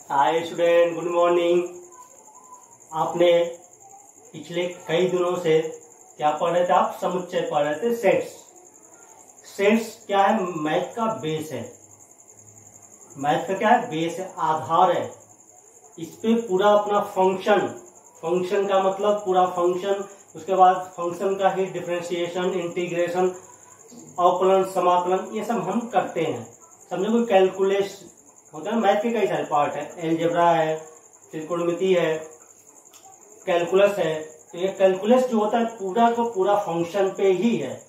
Hi student, good morning. आपने पिछले कई दिनों से क्या पढ़ रहे थे? आप समुच्चय पढ़ रहे थे, सेट्स। सेट्स क्या है? मैथ का बेस है। मैथ का क्या है? बेस है, आधार है। इस पे पूरा अपना फंक्शन का मतलब पूरा फंक्शन, उसके बाद फंक्शन का ही डिफरेंशिएशन, इंटीग्रेशन, अवकलन, समाकलन, ये सब हम करते हैं। समझो कोई कैलकुलेस होता है। मैथ के कई सारे पार्ट है, एलजेब्रा है, त्रिकोणमिति है, कैलकुलस है। तो ये कैलकुलस जो होता है पूरा का पूरा फंक्शन पे ही है।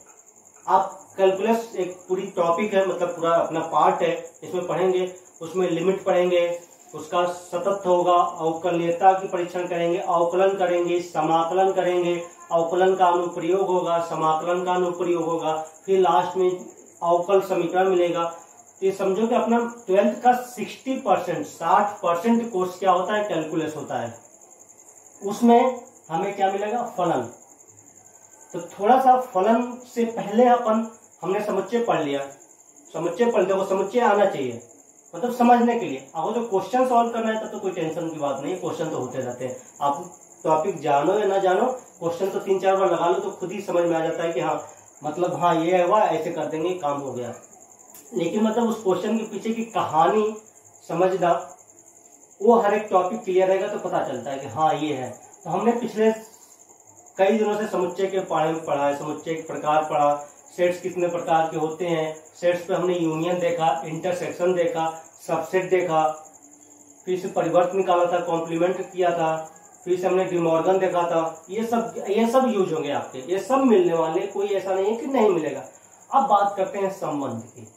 आप कैलकुलस एक पूरी टॉपिक है, मतलब पूरा अपना पार्ट है, इसमें पढ़ेंगे। उसमें लिमिट पढ़ेंगे, उसका सतत होगा, अवकलनीयता की परीक्षण करेंगे, अवकलन करेंगे, समाकलन करेंगे, अवकलन का अनुप्रयोग होगा, समाकलन का अनुप्रयोग होगा, फिर लास्ट में अवकल समीकरण मिलेगा। ये समझो कि अपना 12th का 60% कोर्स क्या होता है? कैलकुलस होता है। उसमें हमें क्या मिलेगा? फलन। तो थोड़ा सा फलन से पहले हमने समुच्चय पढ़ लिया। समुच्चय पढ़ लिया, वो समुच्चय आना चाहिए, मतलब समझने के लिए। अगर तो क्वेश्चन सॉल्व करना है तो कोई टेंशन की बात नहीं, क्वेश्चन तो होते रहते हैं। आप टॉपिक जानो या ना जानो, क्वेश्चन तो 3-4 बार लगा लो तो खुद ही समझ में आ जाता है कि हाँ, मतलब हाँ ये हुआ, ऐसे कर देंगे, काम हो गया। लेकिन मतलब उस क्वेश्चन के पीछे की कहानी समझना, वो हर एक टॉपिक क्लियर रहेगा तो पता चलता है कि हाँ ये है। तो हमने पिछले कई दिनों से समुच्चय के बारे में पढ़ा है, समुच्चय के प्रकार पढ़ा, सेट्स कितने प्रकार के होते हैं, सेट्स पे हमने यूनियन देखा, इंटरसेक्शन देखा, सबसेट देखा, फिर से परिवर्त निकाला था, कॉम्प्लीमेंट किया था, फिर से हमने डिमॉर्गन देखा था। ये सब यूज होंगे आपके, ये सब मिलने वाले, कोई ऐसा नहीं है कि नहीं मिलेगा। अब बात करते हैं संबंध की।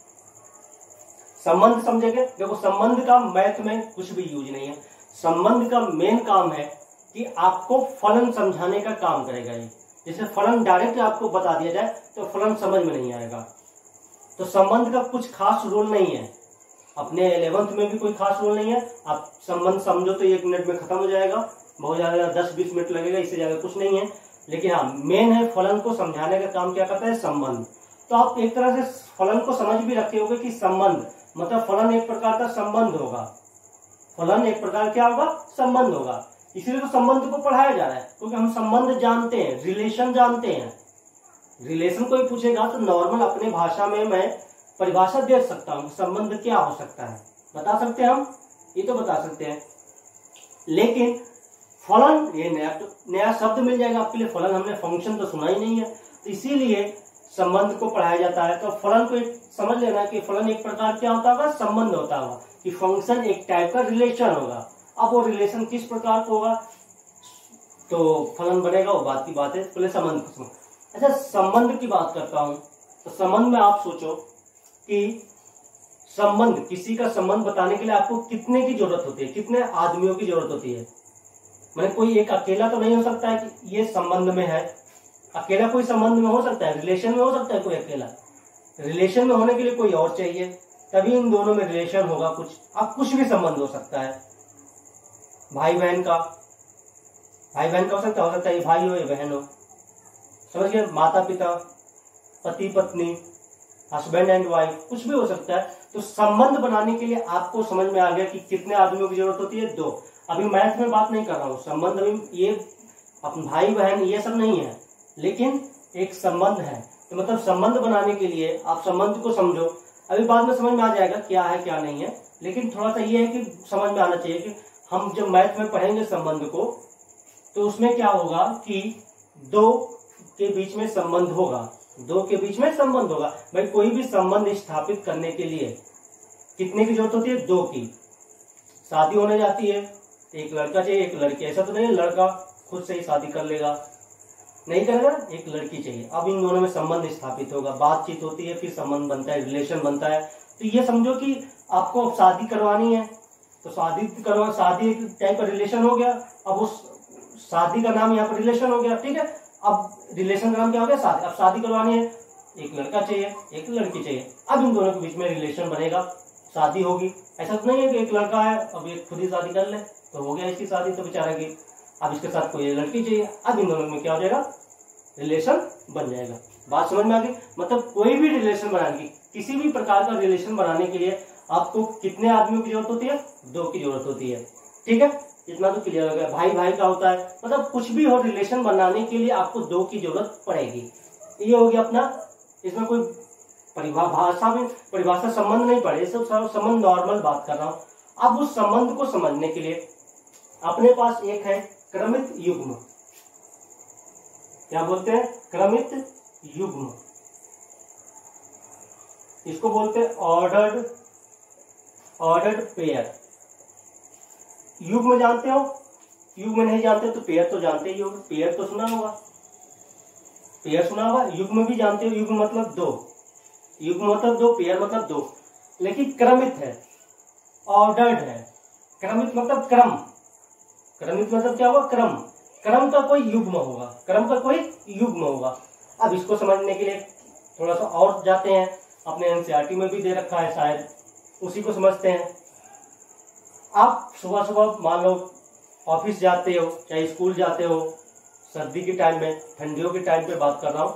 संबंध समझेंगे। देखो, संबंध का मैथ में कुछ भी यूज नहीं है। संबंध का मेन काम है कि आपको फलन समझाने का काम करेगा ये। जैसे फलन डायरेक्ट आपको बता दिया जाए तो फलन समझ में नहीं आएगा। तो संबंध का कुछ खास रोल नहीं है, अपने 11th में भी कोई खास रोल नहीं है। आप संबंध समझो तो 1 मिनट में खत्म हो जाएगा, बहुत ज्यादा 10-20 मिनट लगेगा, इससे ज्यादा कुछ नहीं है। लेकिन हाँ, मेन है फलन को समझाने का काम क्या करता है? संबंध। तो आप एक तरह से फलन को समझ भी रखे होंगे कि संबंध मतलब फलन एक प्रकार का संबंध होगा। फलन एक प्रकार क्या होगा? संबंध होगा। इसीलिए तो संबंध को पढ़ाया जा रहा है, क्योंकि हम संबंध जानते हैं, रिलेशन जानते हैं। रिलेशन कोई पूछेगा तो नॉर्मल अपने भाषा में मैं परिभाषा दे सकता हूँ, संबंध क्या हो सकता है बता सकते हैं हम, ये तो बता सकते हैं। लेकिन फलन, ये नया शब्द मिल जाएगा आपके लिए। फलन हमने फंक्शन तो सुना ही नहीं है, तो इसीलिए संबंध को पढ़ाया जाता है। तो फलन को समझ लेना कि फलन एक प्रकार क्या होता होगा? संबंध होता होगा, कि फंक्शन एक टाइप का रिलेशन होगा। अब वो रिलेशन किस प्रकार का होगा तो फलन बनेगा, वो बात की बात है। पहले संबंध को समझ। अच्छा, संबंध की बात करता हूं तो संबंध में आप सोचो कि संबंध, किसी का संबंध बताने के लिए आपको कितने की जरूरत होती है, कितने आदमियों की जरूरत होती है? मैंने कोई एक अकेला तो नहीं हो सकता है कि ये संबंध में है। अकेला कोई संबंध में हो सकता है, रिलेशन में हो सकता है कोई अकेला। रिलेशन में होने के लिए कोई और चाहिए, तभी इन दोनों में रिलेशन होगा कुछ। अब कुछ भी संबंध हो सकता है। भाई बहन का हो सकता है ये भाई हो ये बहन हो, समझ गए? माता पिता, पति पत्नी, हस्बैंड एंड वाइफ, कुछ भी हो सकता है। तो संबंध बनाने के लिए आपको समझ में आ गया कि कितने आदमियों की जरूरत होती है? 2। अभी मैथ में बात नहीं कर रहा हूं, संबंध अभी ये अपन भाई बहन ये सब नहीं है, लेकिन एक संबंध है। तो मतलब संबंध बनाने के लिए आप संबंध को समझो। अभी बाद में समझ में आ जाएगा क्या है क्या नहीं है, लेकिन थोड़ा सा ये है कि समझ में आना चाहिए कि हम जब मैथ में पढ़ेंगे संबंध को तो उसमें क्या होगा कि 2 के बीच में संबंध होगा। 2 के बीच में संबंध होगा। भाई, कोई भी संबंध स्थापित करने के लिए कितने की जरूरत होती है? 2 की। शादी होने जाती है, एक लड़का चाहिए एक लड़की। ऐसा तो नहीं है लड़का खुद से ही शादी कर लेगा, नहीं करेगा, एक लड़की चाहिए। अब इन दोनों में संबंध स्थापित होगा, बातचीत होती है, फिर संबंध बनता है, रिलेशन बनता है। तो ये समझो कि आपको अब शादी करवानी है तो शादी एक टाइप का रिलेशन हो गया। अब उस शादी का नाम यहाँ पर रिलेशन हो गया, ठीक है। अब रिलेशन का नाम क्या हो गया? शादी। अब शादी करवानी है, एक लड़का चाहिए एक लड़की चाहिए। अब इन दोनों के बीच में रिलेशन बनेगा, शादी होगी। ऐसा तो नहीं है कि एक लड़का है अब ये खुद ही शादी कर ले तो हो गया इसकी शादी, तो बेचारा की अब इसके साथ कोई लड़की चाहिए। अब इन दोनों में क्या हो जाएगा? रिलेशन बन जाएगा। बात समझ में आ गई? मतलब कोई भी रिलेशन बनाने की, किसी भी प्रकार का रिलेशन बनाने के लिए आपको कितने आदमियों की जरूरत होती है? 2 की जरूरत होती है। ठीक है, इतना तो क्लियर हो गया। भाई भाई का होता है, मतलब कुछ भी हो रिलेशन बनाने के लिए आपको 2 की जरूरत पड़ेगी। ये हो गया अपना, इसमें कोई परिभाषा संबंध नहीं पड़े, सब संबंध नॉर्मल बात कर रहा हूं। अब उस संबंध को समझने के लिए अपने पास एक है क्रमित युग्म। क्या बोलते हैं? क्रमित युग्म। इसको बोलते हैं ऑर्डर्ड पेयर। युग्म जानते हो? युग्म नहीं जानते तो पेयर तो जानते ही होगे। पेयर तो सुना होगा, पेयर सुना होगा। युग्म भी जानते हो, युग्म मतलब 2, युग्म मतलब 2, पेयर मतलब 2। लेकिन क्रमित है, ऑर्डर्ड है। क्रमित मतलब क्रम, क्रमित मतलब क्या होगा? क्रम। क्रम का कोई युग्म होगा, क्रम का कोई युग्म होगा। अब इसको समझने के लिए थोड़ा सा और जाते हैं, अपने एनसीईआरटी में भी दे रखा है शायद, उसी को समझते हैं। आप सुबह सुबह मान लो ऑफिस जाते हो, चाहे स्कूल जाते हो, सर्दी के टाइम में, ठंडियों के टाइम पे बात कर रहा हूँ,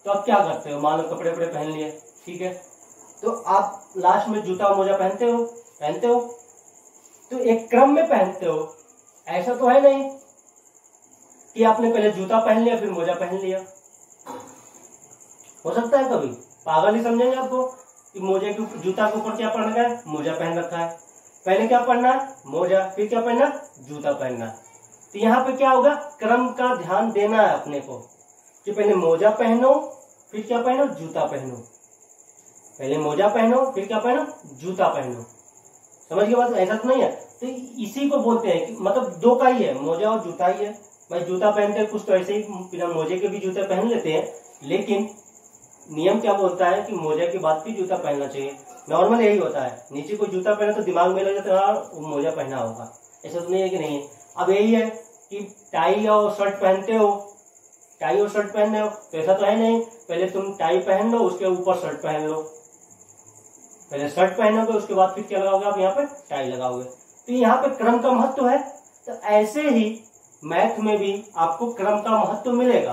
तो आप क्या करते हो? मान लो कपड़े वपड़े पहन लिए, ठीक है, तो आप लास्ट में जूता मोजा पहनते हो तो एक क्रम में पहनते हो। ऐसा तो है नहीं कि आपने पहले जूता पहन लिया फिर मोजा पहन लिया। हो सकता है कभी पागल ही समझेंगे आपको कि मोजे के ऊपर, जूता के ऊपर क्या पहन रखा है? मोजा पहन रखा है। पहले क्या पहनना है? मोजा, फिर क्या पहनना? जूता पहनना। तो यहाँ पे क्या होगा? क्रम का ध्यान देना है अपने को, कि पहले मोजा पहनो फिर क्या पहनो? जूता पहनो। पहले मोजा पहनो फिर क्या पहनो? जूता पहनो। समझ के बात? ऐसा तो नहीं है। तो इसी को बोलते हैं कि मतलब 2 का ही है, मोजा और जूता ही है। भाई जूता पहनते हैं कुछ तो ऐसे ही बिना मोजे के भी जूते पहन लेते हैं, लेकिन नियम क्या बोलता है कि मोजा के बाद भी जूता पहनना चाहिए। नॉर्मल यही होता है, नीचे कोई जूता पहने तो दिमाग में लग जाता है वो मोजा पहना होगा। ऐसा तो नहीं है कि नहीं है। अब यही है कि टाई और शर्ट पहनते हो, टाई और शर्ट पहनते हो, तो ऐसा तो है नहीं पहले तुम टाई पहन लो उसके ऊपर शर्ट पहन लो। पहले शर्ट पहनोगे उसके बाद फिर क्या लगाओगे? आप यहाँ पे टाई लगाओगे। तो यहाँ पे क्रम का महत्व है। तो ऐसे ही मैथ में भी आपको क्रम का महत्व मिलेगा।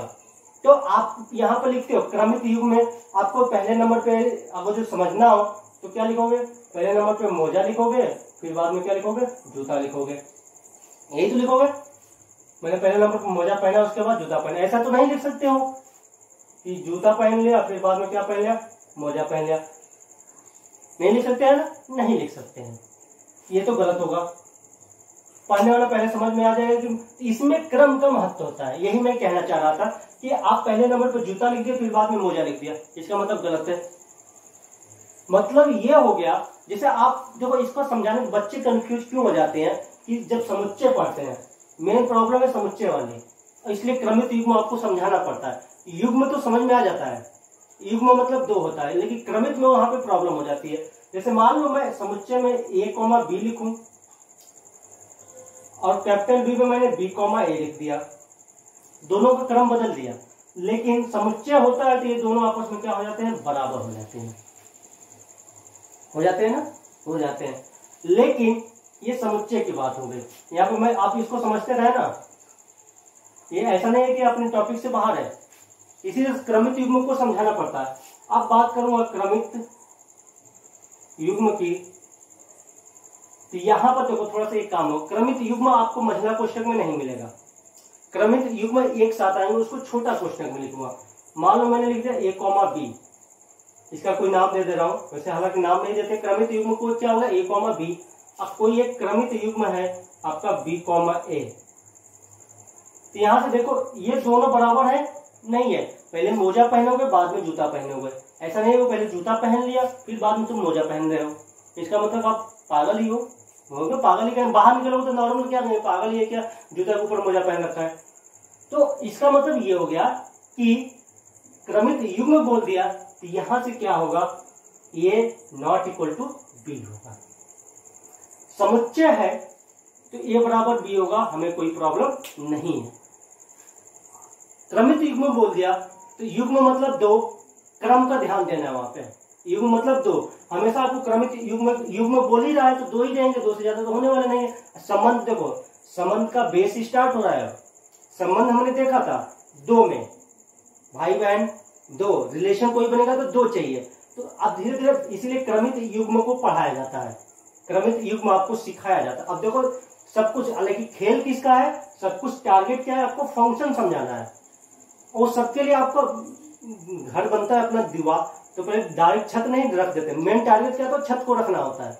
तो आप यहाँ पर लिखते हो क्रमित युग में, आपको पहले नंबर पे अगर जो समझना हो तो क्या लिखोगे? पहले नंबर पे मोजा लिखोगे, फिर बाद में क्या लिखोगे? जूता लिखोगे। यही तो लिखोगे। मैंने पहले नंबर पे मोजा पहना उसके बाद जूता पहना। ऐसा तो नहीं लिख सकते हो कि जूता पहन लिया फिर बाद में क्या पहन लिया? मोजा पहन लिया। नहीं लिख सकते हैं ना? नहीं लिख सकते हैं, ये तो गलत होगा। पढ़ने वाला पहले समझ में आ जाएगा कि इसमें क्रम का महत्व होता है। यही मैं कहना चाह रहा था कि आप पहले नंबर पर जूता लिख दिया फिर बाद में मोजा लिख दिया, इसका मतलब गलत है। मतलब ये हो गया, जैसे आप देखो इसको समझाने बच्चे कंफ्यूज क्यों हो जाते हैं कि जब समुच्चय पढ़ते हैं, मेन प्रॉब्लम है समुच्चय वाली, इसलिए क्रमित युग्म आपको समझाना पड़ता है। युग्म तो समझ में आ जाता है, युग्म मतलब 2 होता है, लेकिन क्रमित में वहां पे प्रॉब्लम हो जाती है। जैसे मान लो मैं समुच्चय में a, b लिखूं और कैपिटल बी में मैंने b, a लिख दिया, दोनों का क्रम बदल दिया, लेकिन समुच्चय होता है तो ये दोनों आपस में क्या हो जाते हैं? बराबर हो जाते हैं। हो जाते हैं ना? हो जाते हैं। लेकिन ये समुच्चय की बात हो गई। यहाँ पे मैं आप इसको समझते रहे ना, ये ऐसा नहीं है कि अपने टॉपिक से बाहर है, इसीलिए क्रमित युग्म को समझाना पड़ता है। अब बात करूंगा क्रमित युग्म की, तो यहां पर देखो थोड़ा सा एक काम हो, क्रमित युग्म आपको महिला कोष्ठक में नहीं मिलेगा। क्रमित युग्म एक साथ आएंगे, उसको छोटा कोष्ठक में लिखूंगा। मान लो मैंने लिख दिया a, b, इसका कोई नाम दे रहा हूं, वैसे हालांकि नाम नहीं देते। क्रमित युग्म को क्या होगा? a, b। अब कोई एक क्रमित युग्म है आपका b, a, तो यहां से देखो ये दोनों बराबर है नहीं है। पहले मोजा पहनोगे बाद में जूता पहनोगे, ऐसा नहीं है वो पहले जूता पहन लिया फिर बाद में तुम मोजा पहन रहे हो। इसका मतलब आप पागल ही हो, पागल ही कहें, बाहर निकलोगे तो नॉर्मल क्या नहीं, पागल ही है क्या, जूता के ऊपर मोजा पहन रखा है। तो इसका मतलब ये हो गया कि क्रमित युग्म बोल दिया तो यहां से क्या होगा? ये नॉट इक्वल टू बी होगा। समुच्चय है तो ए बराबर बी होगा, हमें कोई प्रॉब्लम नहीं है। क्रमित युग्म बोल दिया तो युग्म मतलब 2, क्रम का ध्यान देना है वहां पे। युग्म मतलब 2, हमेशा आपको क्रमित युग्म बोल ही रहा है तो 2 ही जाएंगे, 2 से ज्यादा तो होने वाले नहीं है। संबंध देखो, संबंध का बेस स्टार्ट हो रहा है। संबंध हमने देखा था 2 में, भाई बहन 2, रिलेशन कोई बनेगा तो 2 चाहिए। तो अब धीरे धीरे इसीलिए क्रमित युग्म को पढ़ाया जाता है, क्रमित युग्म आपको सिखाया जाता है। अब देखो सब कुछ, हालांकि खेल किसका है, सब कुछ टारगेट क्या है, आपको फंक्शन समझाना है। और सबके लिए आपका घर बनता है अपना दीवार, तो पहले डायरेक्ट छत नहीं रख देते, मेन टारगेट क्या, तो छत को रखना होता है,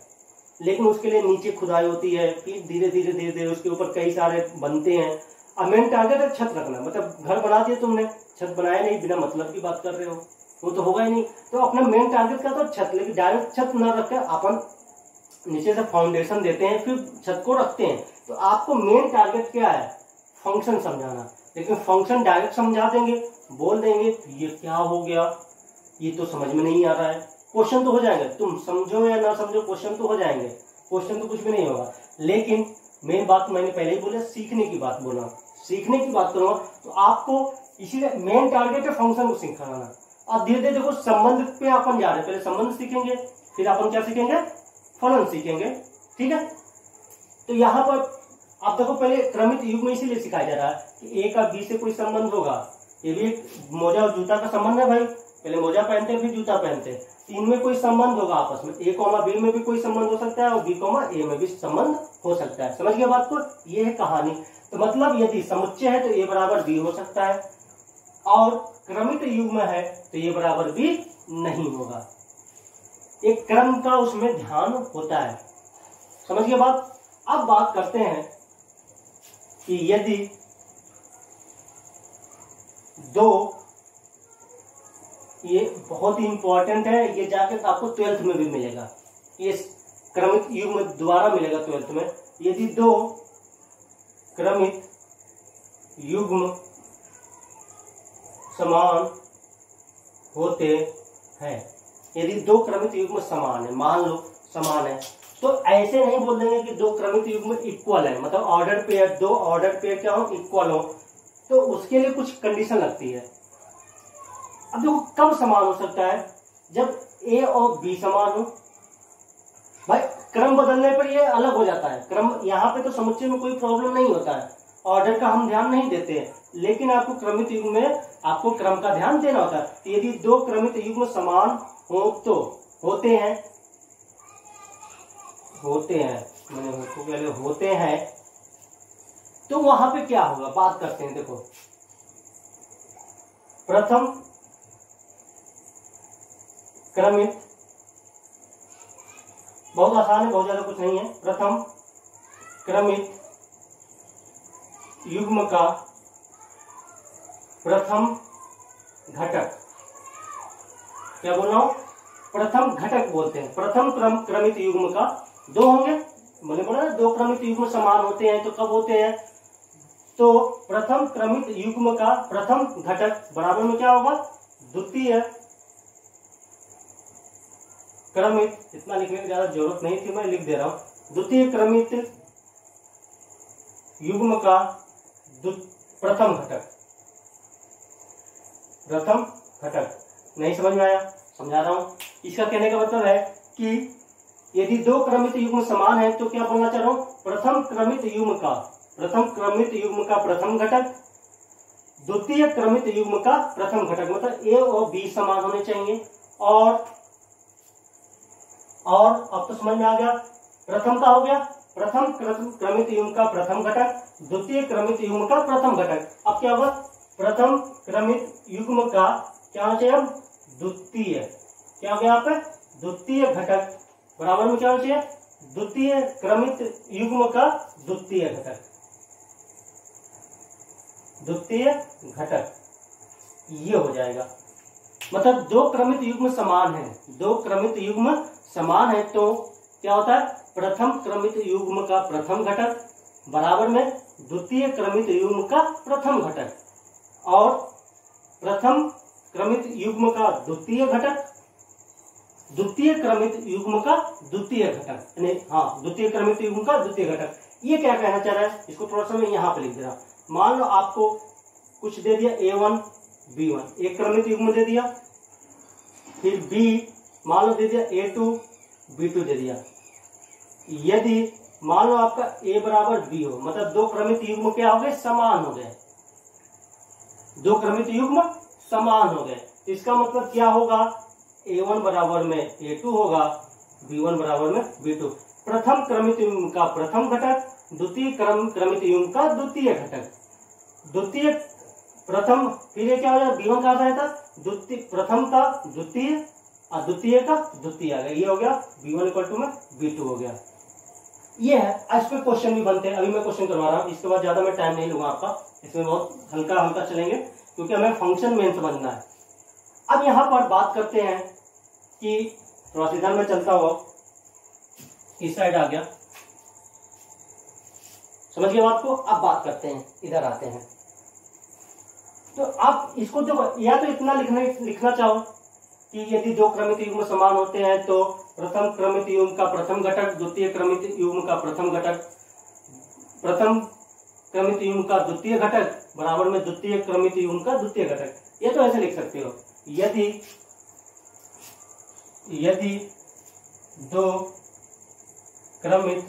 लेकिन उसके लिए नीचे खुदाई होती है, फिर धीरे धीरे धीरे धीरे उसके ऊपर कई सारे बनते हैं। अब मेन टारगेट है छत रखना, मतलब घर बना दिया तुमने, छत बनाया नहीं, बिना मतलब की बात कर रहे हो, वो तो होगा ही नहीं। तो अपना मेन टारगेट क्या, तो छत, लेकिन डायरेक्ट छत न रखकर अपन नीचे से फाउंडेशन देते हैं, फिर छत को रखते हैं। तो आपको मेन टारगेट क्या है, फंक्शन समझाना। लेकिन फंक्शन डायरेक्ट समझा देंगे, बोल देंगे ये क्या हो गया, ये तो समझ में नहीं आ रहा है, क्वेश्चन तो हो जाएंगे, तुम समझो या ना समझो क्वेश्चन तो हो जाएंगे, क्वेश्चन तो कुछ भी नहीं होगा। लेकिन मेन बात मैंने पहले ही बोला, सीखने की बात बोला, सीखने की बात करूंगा तो आपको इसीलिए मेन टारगेट है फंक्शन को सिखाना। अब धीरे धीरे देखो संबंध पे अपन जा रहे हैं, पहले संबंध सीखेंगे, फिर अपन क्या सीखेंगे, फलन सीखेंगे, ठीक है। तो यहाँ पर आप देखो पहले क्रमित युग्म इसीलिए सिखाया जा रहा है कि ए का बी से कोई संबंध होगा, ये भी मोजा और जूता का संबंध है भाई, पहले मोजा पहनते फिर जूता पहनते, इनमें कोई संबंध होगा आपस में, ए कॉमा बी में भी कोई संबंध हो सकता है और बी कॉमा ए में भी संबंध हो सकता है। समझ गया बात को, ये है कहानी। तो मतलब यदि समुच्चय है तो ए बराबर बी हो सकता है, और क्रमित युग्म है तो ए बराबर बी नहीं होगा, एक क्रम का उसमें ध्यान होता है। समझ गए बात। अब बात करते हैं कि यदि दो, ये बहुत ही इंपॉर्टेंट है, ये जाके आपको 12th में भी मिलेगा, ये क्रमित युग्म दोबारा मिलेगा 12th में। यदि दो क्रमित युग्म समान होते हैं, यदि दो क्रमित युग्म समान है, मान लो समान है, तो ऐसे नहीं बोल देंगे कि दो क्रमित युग्म इक्वल है, मतलब ऑर्डर पेयर, दो ऑर्डर पेयर क्या हो, इक्वल हो, तो उसके लिए कुछ कंडीशन लगती है। अब देखो कब समान हो सकता है, जब ए और बी समान हो। भाई क्रम बदलने पर ये अलग हो जाता है, क्रम यहाँ पे तो समुच्चय में कोई प्रॉब्लम नहीं होता है, ऑर्डर का हम ध्यान नहीं देते हैं, लेकिन आपको क्रमित युग्म में आपको क्रम का ध्यान देना होता है। यदि दो क्रमित युग्म समान हो तो होते हैं, होते हैं, तो वहां पे क्या होगा, बात करते हैं। देखो प्रथम क्रमित, बहुत आसान है, बहुत ज्यादा कुछ नहीं है। प्रथम क्रमित युग्म का प्रथम घटक, क्या बोल रहा हूं, प्रथम घटक बोलते हैं। प्रथम क्रमित युग्म का दो होंगे, मैंने बोला ना दो क्रमित युग्म समान होते हैं, तो कब होते हैं, तो प्रथम क्रमित युग्म का प्रथम घटक बराबर में क्या होगा, द्वितीय क्रमित, इतना लिखने की ज्यादा जरूरत नहीं थी, मैं लिख दे रहा हूं, द्वितीय क्रमित युग्म का प्रथम घटक, प्रथम घटक। नहीं समझ में आया, समझा रहा हूं। इसका कहने का मतलब है कि यदि दो क्रमित युग्म समान है तो क्या बोलना चाह रहा हूं, प्रथम क्रमित युग्म का प्रथम घटक, द्वितीय क्रमित युग्म का प्रथम घटक, मतलब ए और बी समान होने चाहिए। और अब तो समझ में आ गया, प्रथम का हो गया प्रथम क्रमित युग्म का प्रथम घटक, द्वितीय क्रमित युग्म का प्रथम घटक। अब क्या होगा, प्रथम क्रमित युग्म का क्या होना चाहिए, द्वितीय, क्या हो गया यहाँ पे, द्वितीय घटक बराबर में क्या होना चाहिए, द्वितीय क्रमित युग्म का द्वितीय घटक, द्वितीय घटक, ये हो जाएगा। मतलब दो क्रमित युग्म समान है, दो क्रमित युग्म समान है तो क्या होता है, प्रथम क्रमित युग्म का प्रथम घटक बराबर में द्वितीय क्रमित युग्म का प्रथम घटक, और प्रथम क्रमित युग्म का द्वितीय घटक, द्वितीय क्रमित युग्म का द्वितीय घटक, यानी हाँ द्वितीय क्रमित युग्म का द्वितीय घटक। ये क्या कहना चाह रहा है, इसको थोड़ा सा मैं यहाँ पे लिख दे रहा हूं। मान लो आपको कुछ दे दिया A1 B1, एक क्रमित युग्म दे दिया, फिर B मान लो दे दिया A2 B2 दे दिया। यदि मान लो आपका A बराबर B हो, मतलब दो क्रमित युग्म क्या हो गए, समान हो गए, दो क्रमित युग्म समान हो गए। इसका मतलब क्या होगा A1 बराबर में A2 होगा, B1 बराबर में B2। प्रथम क्रमित युग्म का प्रथम घटक, द्वितीय क्रमित युग्म का द्वितीय घटक, द्वितीय प्रथम, फिर ये क्या हो जाएगा, B1 कहा जाता है द्वितीय, प्रथम का द्वितीय और द्वितीय का द्वितीय आ गया, ये हो गया B1 इक्वल टू में B2 हो गया। ये है, इस पे क्वेश्चन भी बनते हैं। अभी मैं क्वेश्चन करवा रहा हूँ, इसके बाद ज्यादा मैं टाइम नहीं लूंगा आपका, इसमें बहुत हल्का हल्का चलेंगे क्योंकि हमें फंक्शन मेन से बनना है। अब यहाँ पर बात करते हैं कि थोड़ा सा इधर में चलता हुआ इस साइड आ गया, समझ गए बात को। अब बात करते हैं, इधर आते हैं। तो आप इसको जो या तो इतना लिखना चाहो कि यदि दो क्रमित युग्म समान होते हैं तो प्रथम क्रमित युग्म का प्रथम घटक, द्वितीय क्रमित युग्म का प्रथम घटक, प्रथम क्रमित युग्म का द्वितीय घटक बराबर में द्वितीय क्रमित युग्म का द्वितीय घटक, ये तो ऐसे लिख सकते हो। यदि दो क्रमित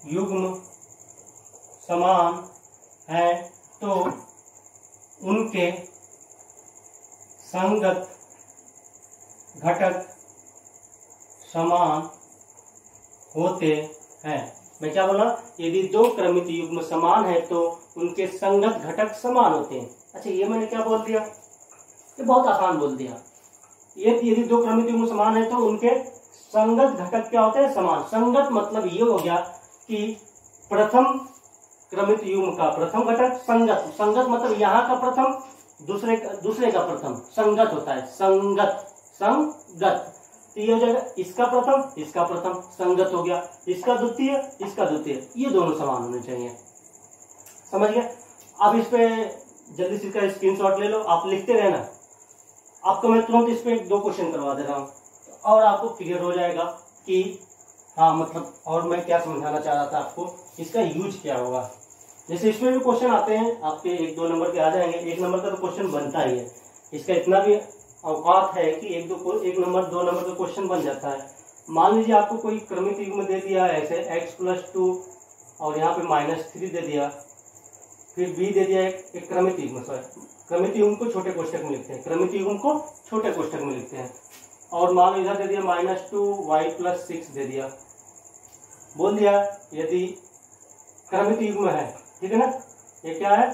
युग्म समान है तो उनके संगत घटक समान होते हैं। मैं क्या बोला, यदि दो क्रमित युग्म समान है तो उनके संगत घटक समान होते हैं। अच्छा, ये मैंने क्या बोल दिया, ये बहुत आसान बोल दिया। यदि दो क्रमित युग्म समान है तो उनके संगत घटक क्या होते हैं, समान। संगत मतलब ये हो गया कि प्रथम क्रमित युग्म का प्रथम घटक, संगत, संगत मतलब यहाँ का प्रथम दूसरे का प्रथम, संगत होता है, संगत संगत। तो ये हो जाएगा इसका प्रथम संगत हो गया, इसका द्वितीय ये दोनों समान होने चाहिए, समझ गए। अब इस पे जल्दी से इसका स्क्रीनशॉट ले लो, आप लिखते रहना। आपको मैं तुरंत इस पे 2 क्वेश्चन करवा दे रहा हूँ और आपको क्लियर हो जाएगा कि हाँ मतलब, और मैं क्या समझाना चाह रहा था आपको, इसका यूज क्या होगा। जैसे इसमें भी क्वेश्चन आते हैं आपके 1-2 नंबर के आ जाएंगे, 1 नंबर का तो क्वेश्चन बनता ही है, इसका इतना भी अवकाश है कि 1 नंबर 2 नंबर का क्वेश्चन बन जाता है। मान लीजिए आपको कोई क्रमित युग्म दे दिया है ऐसे x+2 और यहाँ पे -3 दे दिया, फिर b दे दिया एक क्रमित युग्म, क्रमित युग्म को छोटे कोष्ठक में लिखते हैं, क्रमित युग्म को छोटे कोष्ठक में लिखते हैं। और मान लो इधर दे दिया -2y+6 दे दिया, बोल दिया यदि क्रमित युग्म है, ठीक है ना, ये क्या है,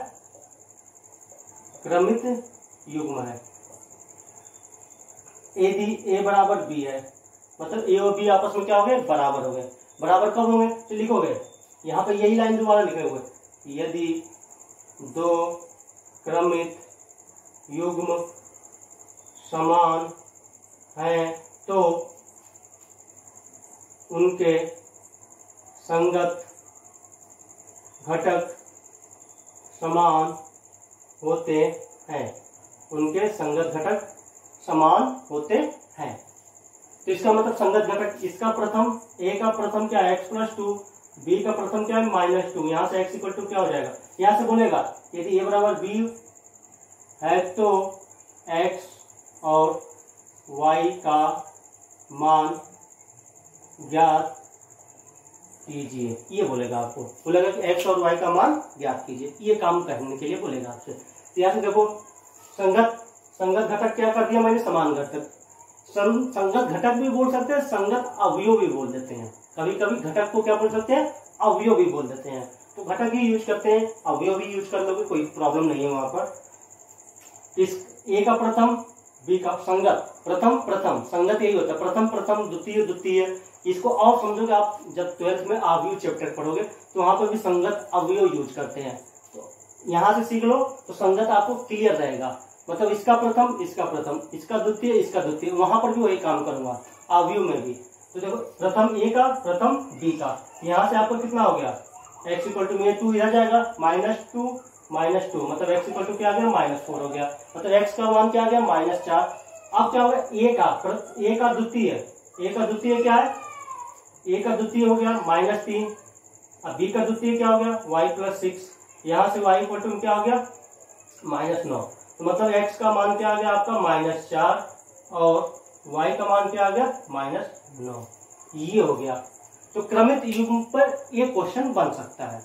क्रमित युग्म है। यदि a बराबर b है, मतलब a और b आपस में क्या हो गए, बराबर हो गए। बराबर कब होंगे, तो लिखोगे यहाँ पे यही लाइन दोबारा लिखे हुए, यदि दो क्रमित युग्म समान हैं तो उनके संगत घटक समान होते हैं, उनके संगत घटक समान होते हैं। तो इसका मतलब संगत घटक, इसका प्रथम, a का प्रथम क्या है x+2, b का प्रथम क्या है -2, यहाँ से x इक्वल टू क्या हो जाएगा, यहाँ से बोलेगा यदि a बराबर b है तो x और y का मान ज्ञात कीजिए, ये बोलेगा आपको, बोलेगा कि x और y का मान ज्ञात कीजिए, ये काम करने के लिए बोलेगा आपसे। तो यहाँ से देखो संगत घटक क्या कर दिया मैंने, समान घटक। संगत घटक भी बोल सकते हैं, संगत अवयव भी बोल देते हैं, कभी कभी घटक को क्या बोल सकते हैं, अवयव भी बोल देते हैं। तो घटक ही यूज करते हैं, अवयव भी यूज कर लोगे, कोई प्रॉब्लम नहीं है वहां पर। इस a का प्रथम, b का संगत, प्रथम संगत यही होता है, प्रथम द्वितीय। इसको और समझोगे आप जब 12th में अवयव चैप्टर पढ़ोगे तो वहां पर भी संगत अवयव यूज करते हैं। तो यहाँ से सीख लो तो संगत आपको क्लियर रहेगा, मतलब इसका प्रथम, इसका द्वितीय, वहां पर भी वही काम करूंगा अवयव में भी। तो देखो प्रथम a का, प्रथम b का, यहाँ से आपको कितना हो गया, x इक्वल टू में 2 इधर जाएगा, -2 मतलब x इक्वल टू क्या आ गया, -4 हो गया, मतलब x का मान क्या आ गया, -4। अब क्या होगा, a का द्वितीय क्या है, a का द्वितीय हो गया -3, अब b का द्वितीय क्या हो गया, y+6, यहाँ से y इक्वल टू क्या हो गया, -9। तो मतलब x का मान क्या आ गया आपका, -4 और y का मान क्या आ गया, -9, ये हो गया। तो क्रमित युग्म पर ये क्वेश्चन बन सकता है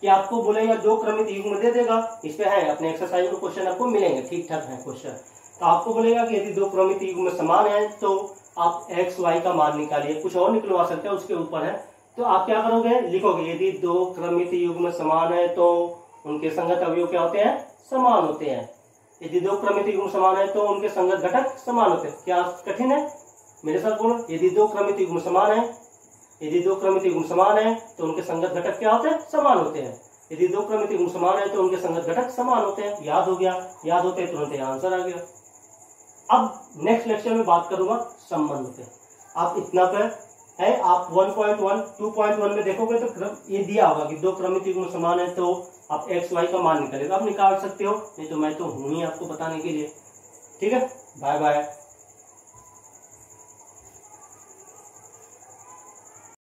कि आपको बोलेगा 2 क्रमित युग्म दे देगा, इस पे है अपने एक्सरसाइज में क्वेश्चन आपको मिलेंगे, ठीक ठाक है क्वेश्चन। तो आपको बोलेगा कि यदि दो क्रमित युग्म समान है तो आप एक्स वाई का मान निकालिए, कुछ और निकलवा सकते हैं, उसके ऊपर है। तो आप क्या करोगे, लिखोगे यदि दो क्रमित युग्म समान है तो उनके संगत अवयव क्या होते हैं, समान होते हैं। यदि दो क्रमित युग्म समान है तो उनके संगत घटक समान होते हैं। क्या कठिन है, मेरे साथ बोलो, यदि दो क्रमित युग्म समान है, यदि दो क्रमित युग्म समान है तो उनके संगत घटक क्या होते हैं, समान होते हैं। यदि दो क्रमित युग्म समान है तो उनके संगत घटक समान होते हैं। याद हो गया, याद होते हैं तुरंत आंसर आ गया। अब नेक्स्ट लेक्चर में बात करूंगा संबंध पे। आप इतना पर है, आप 1.1 2.1 में देखोगे तो ये दिया होगा कि दो क्रमित युग्म समान है तो आप एक्स वाई का मान निकालेगा। आप निकाल सकते हो, नहीं तो मैं तो हूं ही आपको बताने के लिए। ठीक है, बाय बाय।